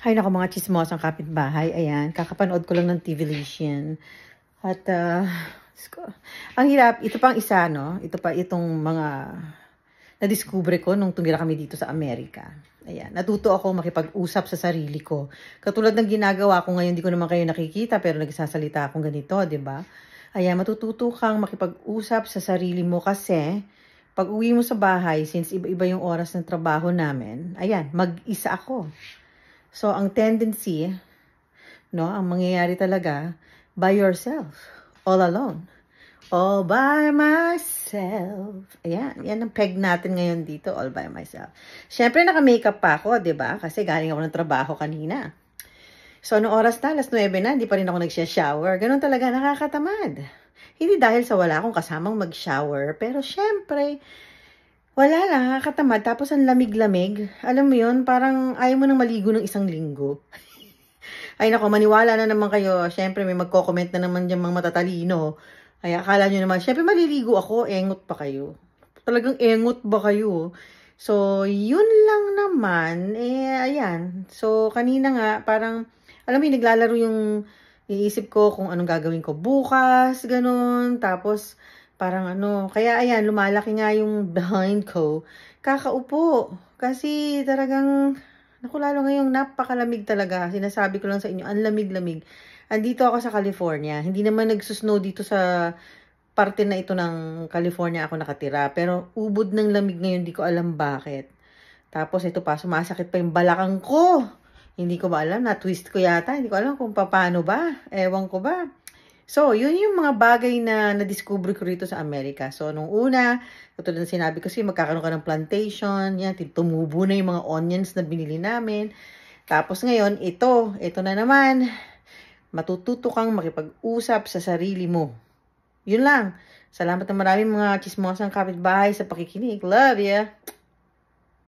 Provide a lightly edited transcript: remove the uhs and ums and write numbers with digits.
Hay naku mga tsismosang kapitbahay, ayan, kakapanood ko lang ng TVLation. At, ang hirap, ito pang isa, no? Ito pa itong mga nadiskubre ko nung tumira kami dito sa Amerika. Ayan, natuto ako makipag-usap sa sarili ko. Katulad ng ginagawa ko ngayon, di ko naman kayo nakikita, pero nagsasalita akong ganito, di ba? Ayan, matututo kang makipag-usap sa sarili mo kasi pag uwi mo sa bahay, since iba-iba yung oras ng trabaho namin, ayan, mag-isa ako. So, ang tendency, no, ang mangyayari talaga, by yourself, all alone. All by myself. Ayan, yan ang peg natin ngayon dito, all by myself. Siyempre, naka-makeup pa ako, di ba? Kasi galing ako ng trabaho kanina. So, noong oras na, alas 9 na, hindi pa rin ako nagsya-shower. Ganun talaga, nakakatamad. Hindi dahil sa wala akong kasamang mag-shower, pero siyempre, wala lang, nakakatamad. Tapos ang lamig-lamig. Alam mo yun, parang ayaw mo nang maligo ng isang linggo. Ay nako, maniwala na naman kayo. Siyempre, may magko-comment na naman dyan mga matatalino. Ay, akala nyo naman, siyempre maliligo ako, engot pa kayo. Talagang engot ba kayo? So, yun lang naman. Ayan. So, kanina nga, parang, alam mo yun, naglalaro yung iisip ko kung anong gagawin ko bukas, ganun. Tapos, parang kaya ayan, lumalaki nga yung behind ko. Kakaupo. Kasi talagang, naku, lalo ngayong napakalamig talaga. Sinasabi ko lang sa inyo, ang lamig-lamig. Andito ako sa California. Hindi naman nagsusnow dito sa parte na ito ng California ako nakatira. Pero ubod ng lamig ngayon, di ko alam bakit. Tapos ito pa, sumasakit pa yung balakang ko. Hindi ko ba alam, na-twist ko yata. Hindi ko alam kung paano ba. Ewan ko ba. So, yun yung mga bagay na na-discover ko rito sa Amerika. So, nung una, katulad na sinabi ko sa'yo, magkakaroon ka ng plantation. Yan, tumubo na yung mga onions na binili namin. Tapos ngayon, ito na naman. Matututo kang makipag-usap sa sarili mo. Yun lang. Salamat na maraming mga chismosang kapitbahay sa pakikinig. Love ya!